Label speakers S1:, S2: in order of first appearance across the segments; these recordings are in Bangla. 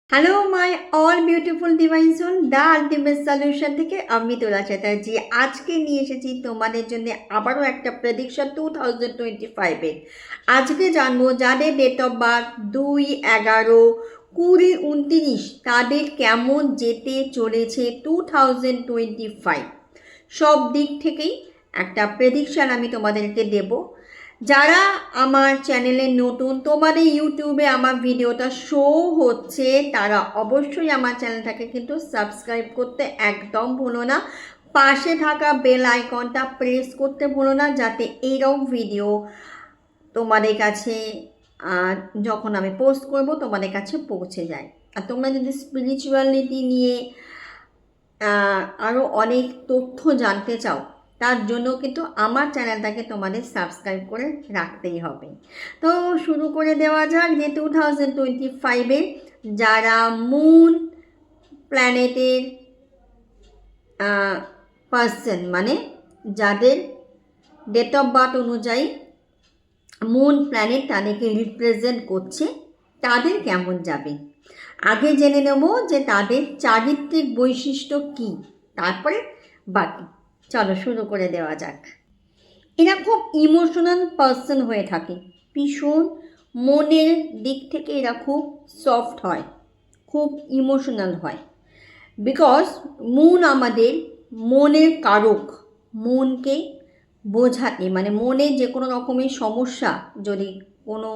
S1: Hello my all beautiful divine soul the ultimate solution থেকে আমি তোলা চ্যাটার্জি আজকে নিয়ে এসেছি তোমাদের জন্য আবারও একটা প্রেডিকশন 2025-এর। আজকে জানবো যাদের ডেট অফ বার্থ 2-11-20-29 তাদের কেমন যেতে চলেছে 2025। সব দিক থেকেই একটা প্রেডিকশন আমি তোমাদেরকে দেবো। যারা আমার চ্যানেলে নতুন, তোমাদের ইউটিউবে আমার ভিডিওটা শো হচ্ছে, তারা অবশ্যই আমার চ্যানেলটাকে কিন্তু সাবস্ক্রাইব করতে একদম ভুলো না। পাশে থাকা বেল আইকনটা প্রেস করতে ভুলো না, যাতে এইরকম ভিডিও তোমাদের কাছে যখন আমি পোস্ট করব তোমাদের কাছে পৌঁছে যায়। আর তোমরা যদি স্পিরিচুয়ালিটি নিয়ে আরও অনেক তথ্য জানতে চাও, তার জন্য কিন্তু আমার চ্যানেলটাকে তোমাদের সাবস্ক্রাইব করে রাখতেই হবে। তো শুরু করে দেওয়া যাক যে 2025-এ যারা মুন প্ল্যানেটের পার্সন, মানে যাদের ডেট অফ বার্থ অনুযায়ী মুন প্ল্যানেট তাদেরকে রিপ্রেজেন্ট করছে, তাদের কেমন যাবে। আগে জেনে নেব যে তাদের চারিত্রিক বৈশিষ্ট্য কী, তারপরে বাকি। চলো শুরু করে দেওয়া যাক। এরা খুব ইমোশনাল পার্সন হয়ে থাকে, ভীষণ মনের দিক থেকে এরা খুব সফট হয়, খুব ইমোশনাল হয়। বিকজ মুন আমাদের মনের কারক। মনকে বোঝাতে, মানে মনে যে কোনো রকমের সমস্যা যদি কোনো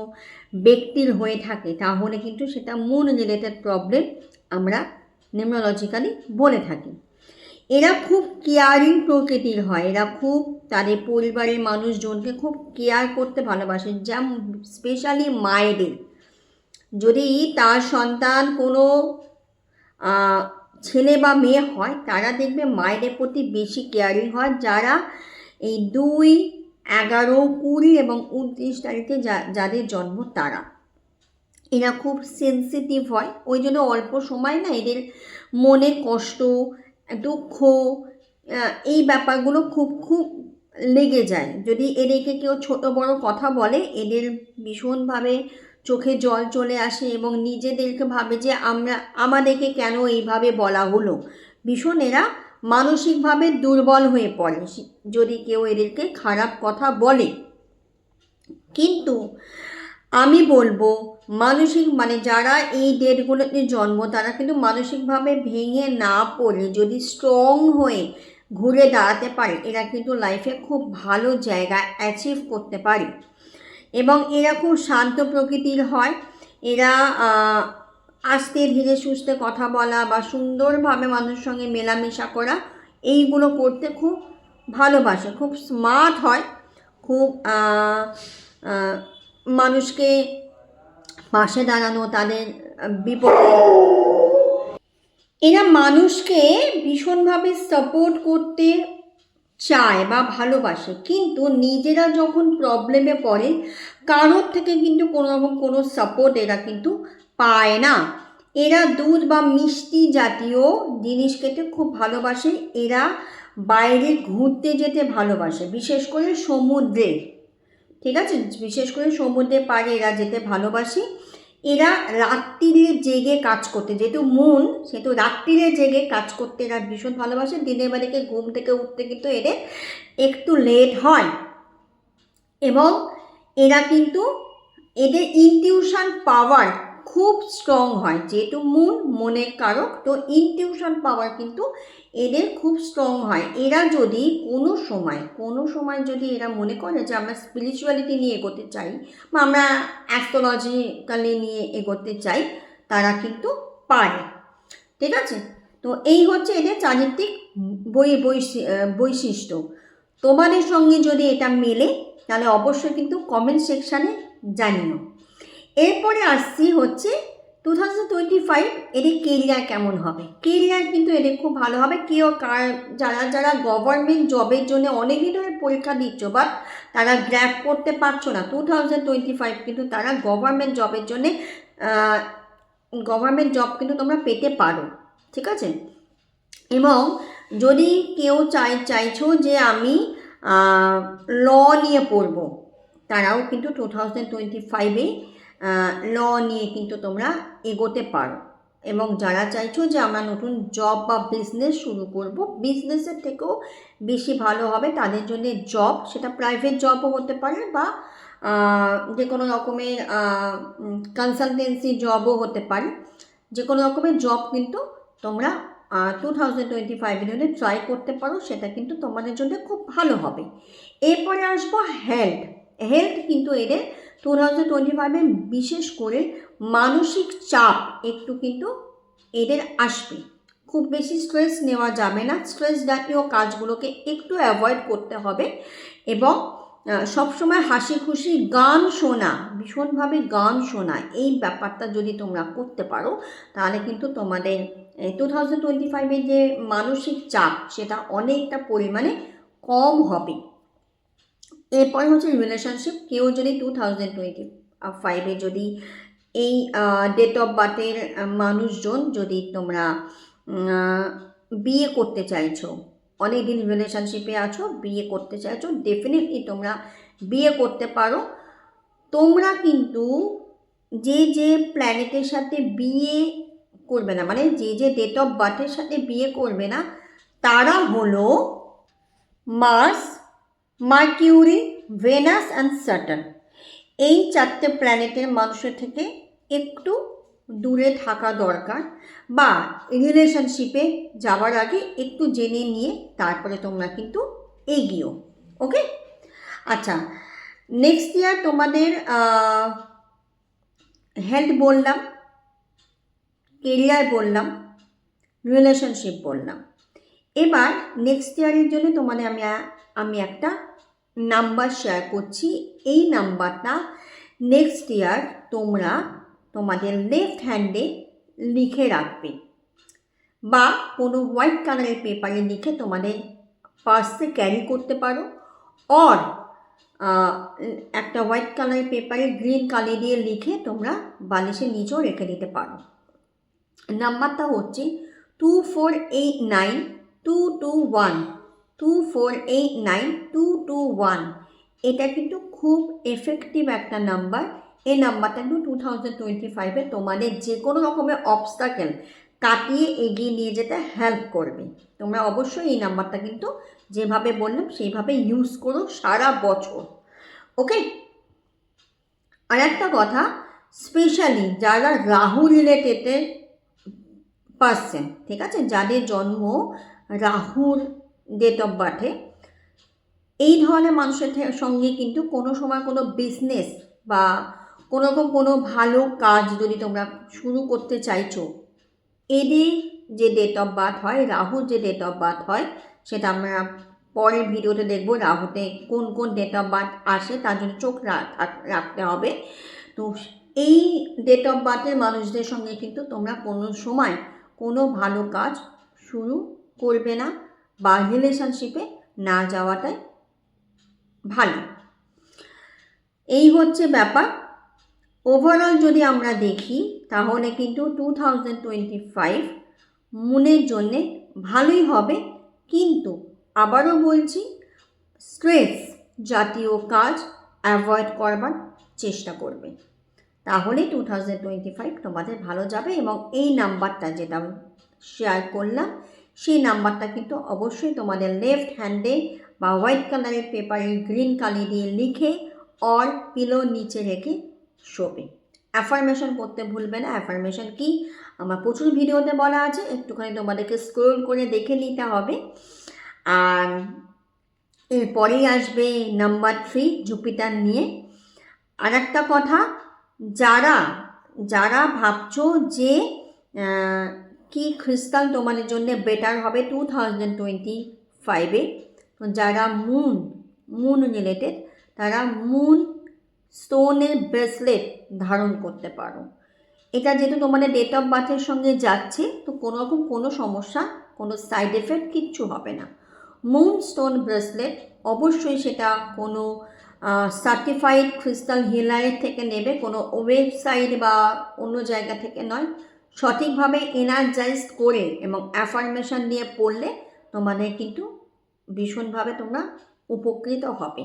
S1: ব্যক্তির হয়ে থাকে, তাহলে কিন্তু সেটা মুন রিলেটেড প্রবলেম আমরা নিউরোলজিক্যালি বলে থাকি। এরা খুব কেয়ারিং প্রকৃতির হয়, এরা খুব তাদের পরিবারের মানুষজনকে খুব কেয়ার করতে ভালোবাসে, যেমন স্পেশালি মায়েদের। যদি তার সন্তান কোনো ছেলে বা মেয়ে হয়, তারা দেখবে মায়েদের প্রতি বেশি কেয়ারিং হয়। যারা এই 2-11-20 এবং 29 তারিখে যাদের জন্ম, তারা এরা খুব সেন্সিটিভ হয়। ওই জন্য অল্প সময় না এদের মনে কষ্ট, দুঃখ, এই ব্যাপারগুলো খুব খুব লেগে যায়। যদি এদেরকে কেউ ছোট বড় কথা বলে, এদের ভীষণভাবে চোখে জল চলে আসে এবং নিজেদেরকে ভাবে যে আমাদেরকে কেন এইভাবে বলা হলো। ভীষণ এরা মানসিকভাবে দুর্বল হয়ে পড়ে যদি কেউ এদেরকে খারাপ কথা বলে। কিন্তু আমি বলবো মানসিক, মানে যারা এই ডেটগুলোতে জন্ম, তারা কিন্তু মানসিকভাবে ভেঙে না পড়ে যদি স্ট্রং হয়ে ঘুরে দাঁড়াতে পারে, এরা কিন্তু লাইফে খুব ভালো জায়গা অ্যাচিভ করতে পারে। এবং এরা খুব শান্ত প্রকৃতির হয়। এরা আস্তে ধীরে সুস্থে কথা বলা বা সুন্দরভাবে মানুষের সঙ্গে মেলামেশা করা, এইগুলো করতে খুব ভালোবাসে, খুব স্মার্ট হয়, খুব মানুষকে পাশে দাঁড়ানো, তাদের বিপদে এরা মানুষকে ভীষণভাবে সাপোর্ট করতে চায় বা ভালোবাসে। কিন্তু নিজেরা যখন প্রবলেমে পড়ে, কারোর থেকে কিন্তু কোনো রকম কোনো সাপোর্ট এরা কিন্তু পায় না। এরা দুধ বা মিষ্টি জাতীয় জিনিস খেতে খুব ভালোবাসে। এরা বাইরে ঘুরতে যেতে ভালোবাসে, বিশেষ করে সমুদ্রে। ঠিক আছে, বিশেষ করে সমুদ্রের পাড়ে এরা যেতে ভালোবাসে। এরা রাত্রিরে জেগে কাজ করতে, যেহেতু মুন সেহেতু রাত্রিরে জেগে কাজ করতে এরা ভীষণ ভালোবাসে। দিনের বেলাকে ঘুম থেকে উঠতে কিন্তু এদের একটু লেট হয়। এবং এরা কিন্তু এদের ইনটিউশন পাওয়ার খুব স্ট্রং হয়, যেহেতু মুন মনের কারক, তো ইনটিউশন পাওয়ার কিন্তু এদের খুব স্ট্রং হয়। এরা যদি কোনো সময় যদি এরা মনে করে যে আমরা স্পিরিচুয়ালিটি নিয়ে এগোতে চাই বা আমরা অ্যাস্ট্রোলজিক্যালি নিয়ে এগোতে চাই, তারা কিন্তু পারে। ঠিক আছে, তো এই হচ্ছে এদের চারিত্রিক বৈশিষ্ট্য। তোমাদের সঙ্গে যদি এটা মেলে, তাহলে অবশ্যই কিন্তু কমেন্ট সেকশানে জানিও। এরপরে আসছি হচ্ছে 2025 এদের কেরিয়ার কেমন হবে। কেরিয়ার কিন্তু এদের খুব ভালো হবে। যারা গভর্নমেন্ট জবের জন্য অনেকদিন ধরে পরীক্ষা দিচ্ছ, বাট তারা গ্র্যাব করতে পারছো না, 2025 কিন্তু তারা গভর্নমেন্ট জবের জন্যে গভর্নমেন্ট জব কিন্তু তোমরা পেতে পারো। ঠিক আছে, এবং যদি কেউ চাইছো যে আমি ল নিয়ে পড়ব, তারাও কিন্তু 2025-এ ল নিয়ে কিন্তু তোমরা এগোতে পারো। এবং যারা চাইছো যে আমরা নতুন জব বা বিজনেস শুরু করব, বিজনেসের থেকেও বেশি ভালো হবে তাদের জন্য জব, সেটা প্রাইভেট জবও হতে পারে বা যে কোনো রকমের কনসালটেন্সি জবও হতে পারে। যে কোনো রকমের জব কিন্তু তোমরা 2025-এর জন্য ট্রাই করতে পারো, সেটা কিন্তু তোমাদের জন্য খুব ভালো হবে। এরপরে আসবো হেলথ কিন্তু এদের 2025-এ বিশেষ করে মানসিক চাপ একটু কিন্তু এদের আসবে। খুব বেশি স্ট্রেস নেওয়া যাবে না, স্ট্রেস জাতীয় কাজগুলোকে একটু অ্যাভয়েড করতে হবে এবং সবসময় হাসি খুশি গান শোনা, ভীষণভাবে গান শোনা, এই ব্যাপারটা যদি তোমরা করতে পারো তাহলে কিন্তু তোমাদের 2025-এর যে মানসিক চাপ সেটা অনেকটা পরিমাণে কম হবে। এরপরে হচ্ছে রিলেশনশিপ। কেউ যদি 2025-এ যদি এই ডেট অফ বার্থের মানুষজন যদি তোমরা বিয়ে করতে চাইছো, অনেক দিন রিলেশনশিপে আছো, বিয়ে করতে চাইছো, ডেফিনেটলি তোমরা বিয়ে করতে পারো। তোমরা কিন্তু যে যে প্ল্যানেটের সাথে বিয়ে করবে না, মানে যে যে ডেট অফ বার্থের সাথে বিয়ে করবে না, তারা হলো Mars, Mercury, Venus and Saturn. এই 4টে প্ল্যানেটের মানুষের থেকে একটু দূরে থাকা দরকার, বা রিলেশনশিপে যাওয়ার আগে একটু জেনে নিয়ে তারপরে তোমরা কিন্তু এগিও। ওকে, আচ্ছা, নেক্সট ইয়ার তোমাদের হেলথ বললাম, কেরিয়ার বললাম, রিলেশনশিপ বললাম। এবার নেক্সট ইয়ারের জন্য তোমাদের আমি একটা নাম্বার শেয়ার করছি। এই নাম্বারটা নেক্সট ইয়ার তোমরা তোমাদের লেফট হ্যান্ডে লিখে রাখবে বা কোনো হোয়াইট কালারের পেপারে লিখে তোমাদের পার্সে ক্যারি করতে পারো, অর একটা হোয়াইট কালারের পেপারে গ্রিন কালি দিয়ে লিখে তোমরা বালিশের নিচেও রেখে দিতে পারো। নাম্বারটা হচ্ছে 24892212, 24892212। এটা কিন্তু খুব এফেক্টিভ একটা নাম্বার। এই নাম্বারটা কিন্তু 2025-এ তোমাদের যে কোনো রকমের অবস্টাকেল কাটিয়ে এগিয়ে নিয়ে যেতে হেল্প করবে। তোমরা অবশ্যই এই নাম্বারটা কিন্তু যেভাবে বললাম সেইভাবে ইউজ করো সারা বছর। ওকে, আর একটা কথা, স্পেশালি যারা রাহু রিলেটেড পার্সন, ঠিক আছে, যাদের জন্ম রাহুর ডেট অফ বার্থে, এই ধরনের মানুষের সঙ্গে কিন্তু কোনো সময় কোনো বিজনেস বা কোনো রকম কোনো ভালো কাজ যদি তোমরা শুরু করতে চাইছো, এদের যে ডেট অফ বার্থ হয়, রাহুর যে ডেট অফ বার্থ হয়, সেটা আমরা পরের ভিডিওতে দেখবো রাহুতে কোন কোন ডেট অফ বার্থ আসে, তার জন্য চোখ রাখতে হবে। তো এই ডেট অফ বার্থের মানুষদের সঙ্গে কিন্তু তোমরা কোনো সময় কোনো ভালো কাজ শুরু করবে না বা রিলেশনশিপে না যাওয়াটাই ভালো। এই হচ্ছে ব্যাপার। ওভারঅল যদি আমরা দেখি তাহলে কিন্তু 2025 মনের জন্যে ভালোই হবে, কিন্তু আবারও বলছি স্ট্রেস জাতীয় কাজ অ্যাভয়েড করবার চেষ্টা করবে, তাহলে 2025 তোমাদের ভালো যাবে। এবং এই নাম্বারটা যেটা শেয়ার করলাম, সেই নাম্বারটা কিন্তু অবশ্যই তোমাদের লেফট হ্যান্ডে বা হোয়াইট কালারের পেপারে গ্রিন কালি দিয়ে লিখে অর পিলোর নিচে রেখে শোবে। অ্যাফার্মেশন করতে ভুলবে না। অ্যাফার্মেশন কি আমার প্রচুর ভিডিওতে বলা আছে, একটুখানি তোমাদেরকে স্ক্রোল করে দেখে নিতে হবে। আর এরপরেই আসবে নাম্বার 3 জুপিটার নিয়ে। আর একটা কথা, যারা যারা ভাবছো যে কি ক্রিস্টাল তোমাদের জন্য বেটার হবে 2025-এ, তো যারা মুন রিলেটেড, তারা মুন স্টোনের ব্রেসলেট ধারণ করতে পারো। এটা যেহেতু তোমাদের ডেট অফ বার্থের সঙ্গে যাচ্ছে, তো কোনো রকম কোনো সমস্যা, কোনো সাইড এফেক্ট কিচ্ছু হবে না। মুন স্টোন ব্রেসলেট অবশ্যই সেটা কোনো সার্টিফাইড ক্রিস্টাল হিলারের থেকে নেবে, কোনো ওয়েবসাইট বা অন্য জায়গা থেকে নয়। সঠিকভাবে এনার্জাইজড করে এবং অ্যাফার্মেশন দিয়ে পড়লে তোমাদের কিন্তু ভীষণভাবে তোমরা উপকৃত হবে।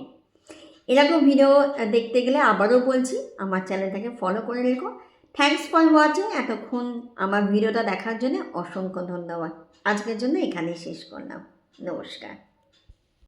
S1: এরকম ভিডিও দেখতে গেলে আবারও বলছি আমার চ্যানেলটাকে ফলো করে রেখো। Thanks for watching. এতক্ষণ আমার ভিডিওটা দেখার জন্য অসংখ্য ধন্যবাদ। আজকের জন্য এখানেই শেষ করলাম। নমস্কার।